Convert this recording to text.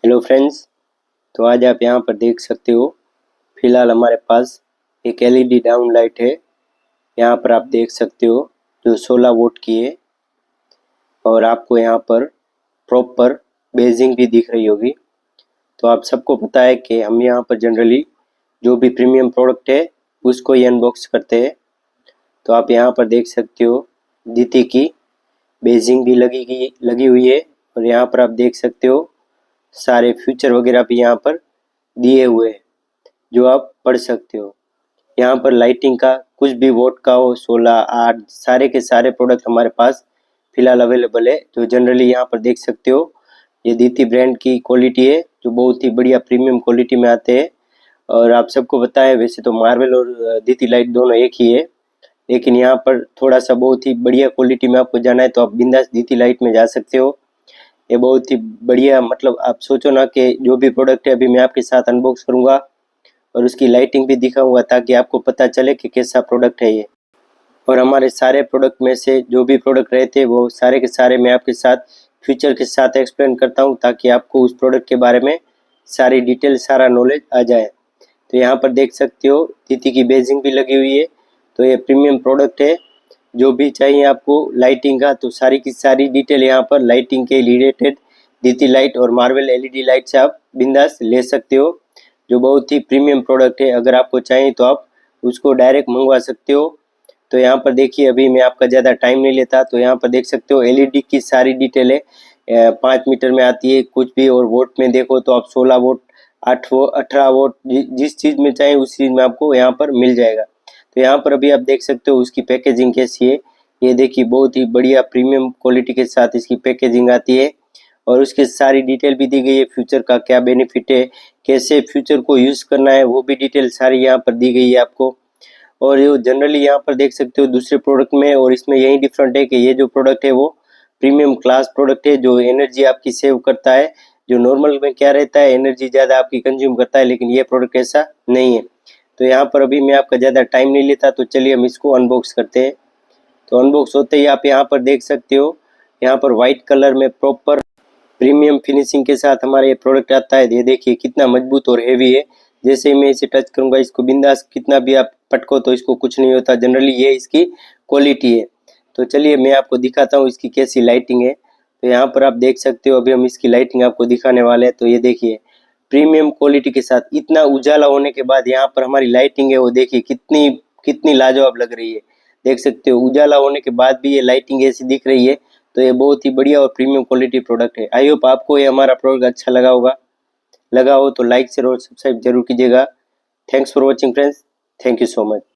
Hello friends, तो आज आप यहाँ पर देख सकते हो। फिलहाल हमारे पास एक एलईडी डाउन लाइट है। यहाँ पर आप देख सकते हो जो 16 वोल्ट की है और आपको यहाँ पर प्रॉपर बेजिंग भी दिख रही होगी। तो आप सबको पता है कि हम यहाँ पर जनरली जो भी प्रीमियम प्रोडक्ट है उसको ही अनबॉक्स करते हैं। तो आप यहाँ पर देख सकते हो दीति की बेजिंग भी लगी हुई है और यहाँ पर आप देख सकते हो सारे फीचर वगैरह भी यहाँ पर दिए हुए हैं जो आप पढ़ सकते हो। यहाँ पर लाइटिंग का कुछ भी वोट का हो, 16, 8 सारे के सारे प्रोडक्ट हमारे पास फिलहाल अवेलेबल है। जो जनरली यहाँ पर देख सकते हो ये दीति ब्रांड की क्वालिटी है जो बहुत ही बढ़िया प्रीमियम क्वालिटी में आते हैं। और आप सबको पता है वैसे तो मार्वल और दीति लाइट दोनों एक ही है, लेकिन यहाँ पर थोड़ा सा बहुत ही बढ़िया क्वालिटी में आपको जाना है तो आप बिंदास दीति लाइट में जा सकते हो। ये बहुत ही बढ़िया, मतलब आप सोचो ना कि जो भी प्रोडक्ट है अभी मैं आपके साथ अनबॉक्स करूंगा और उसकी लाइटिंग भी दिखाऊंगा ताकि आपको पता चले कि कैसा प्रोडक्ट है ये। और हमारे सारे प्रोडक्ट में से जो भी प्रोडक्ट रहते हैं वो सारे के सारे मैं आपके साथ फीचर के साथ एक्सप्लेन करता हूँ ताकि आपको उस प्रोडक्ट के बारे में सारी डिटेल, सारा नॉलेज आ जाए। तो यहाँ पर देख सकते हो दीति की बेजिंग भी लगी हुई है। तो ये प्रीमियम प्रोडक्ट है। जो भी चाहिए आपको लाइटिंग का तो सारी की सारी डिटेल यहाँ पर लाइटिंग के रिलेटेड दीति लाइट और मार्वल एलईडी लाइट से आप बिंदास ले सकते हो। जो बहुत ही प्रीमियम प्रोडक्ट है, अगर आपको चाहिए तो आप उसको डायरेक्ट मंगवा सकते हो। तो यहाँ पर देखिए अभी मैं आपका ज़्यादा टाइम नहीं लेता। तो यहाँ पर देख सकते हो एलईडी की सारी डिटेल है। 5 मीटर में आती है कुछ भी, और वोट में देखो तो आप 16 वोट, 8 वोट, 18 वोट जिस चीज़ में चाहे उस चीज़ में आपको यहाँ पर मिल जाएगा। तो यहाँ पर अभी आप देख सकते हो उसकी पैकेजिंग कैसी है। ये देखिए बहुत ही बढ़िया प्रीमियम क्वालिटी के साथ इसकी पैकेजिंग आती है और उसकी सारी डिटेल भी दी गई है। फ्यूचर का क्या बेनिफिट है, कैसे फ्यूचर को यूज़ करना है, वो भी डिटेल सारी यहाँ पर दी गई है आपको। और ये जनरली यहाँ पर देख सकते हो दूसरे प्रोडक्ट में और इसमें यही डिफरेंट है कि ये जो प्रोडक्ट है वो प्रीमियम क्लास प्रोडक्ट है जो एनर्जी आपकी सेव करता है। जो नॉर्मल में क्या रहता है, एनर्जी ज़्यादा आपकी कंज्यूम करता है, लेकिन ये प्रोडक्ट ऐसा नहीं है। तो यहाँ पर अभी मैं आपका ज़्यादा टाइम नहीं लेता, तो चलिए हम इसको अनबॉक्स करते हैं। तो अनबॉक्स होते ही आप यहाँ पर देख सकते हो, यहाँ पर वाइट कलर में प्रॉपर प्रीमियम फिनिशिंग के साथ हमारा ये प्रोडक्ट आता है। ये देखिए कितना मजबूत और हेवी है। जैसे मैं इसे टच करूँगा इसको बिंदास कितना भी आप पटको तो इसको कुछ नहीं होता। जनरली ये इसकी क्वालिटी है। तो चलिए मैं आपको दिखाता हूँ इसकी कैसी लाइटिंग है। तो यहाँ पर आप देख सकते हो अभी हम इसकी लाइटिंग आपको दिखाने वाले हैं। तो ये देखिए प्रीमियम क्वालिटी के साथ इतना उजाला होने के बाद यहाँ पर हमारी लाइटिंग है वो देखिए कितनी कितनी लाजवाब लग रही है। देख सकते हो उजाला होने के बाद भी ये लाइटिंग ऐसी दिख रही है। तो ये बहुत ही बढ़िया और प्रीमियम क्वालिटी प्रोडक्ट है। आई होप आपको ये हमारा प्रोडक्ट अच्छा लगा होगा। लगा हो तो लाइक शेयर और सब्सक्राइब जरूर कीजिएगा। Thanks for watching friends. Thank you so much.